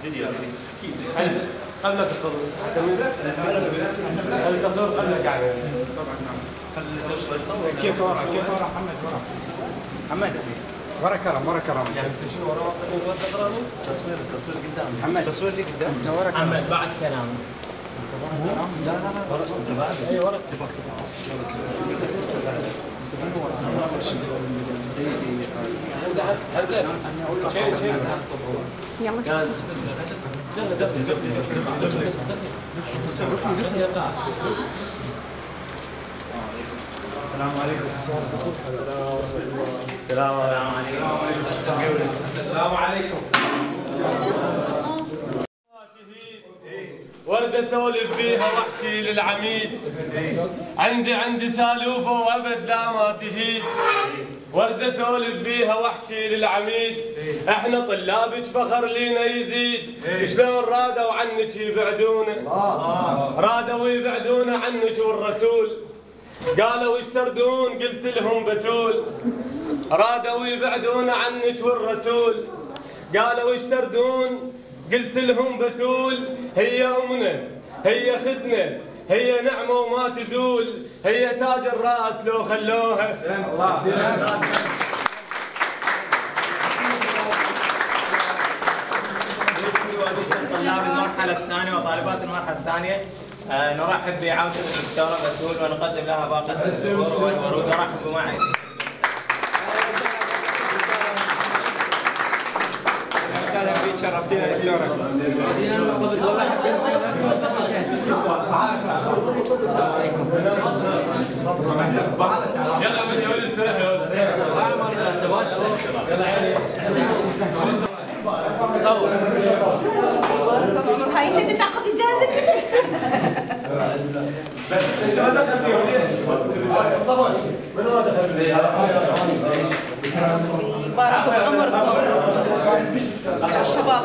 فيديو قبل لا تدخل التصوير قبلك يعني. طبعا نعم. كيف ورا محمد ورا محمد ورا كرم يعني انت شنو ورا تقراني؟ التصوير قدام محمد التصوير اللي قدام ورا كرم محمد بعد كلام. لا انت بعد اي ورا السلام عليكم. السلام عليكم. ورد اسولف فيها واحكي للعميد، عندي سالوفه وابد لا ما تهيد. ورد اسولف فيها واحكي للعميد، احنا طلابك فخر لينا يزيد. شلون رادوا عنك يبعدونا، رادوا يبعدونا عنك والرسول. قالوا ايش تردون قلت لهم بتول، رادوا يبعدونا عنك والرسول. قالوا ايش تردون قلت لهم بتول. هي امنا هي ختنا هي نعمه وما تزول، هي تاج الراس لو خلوها. طلاب المرحلة الثانية وطالبات المرحلة الثانية نرحب بعودة الدكتورة بتول ونقدم لها باقة الزهور والورود. رحبوا معي. اهلا بك شرفتينا دكتورة. يلا بدي اقول هاي انت تاخذ اجازه كده. بارك بعمركم يا شباب.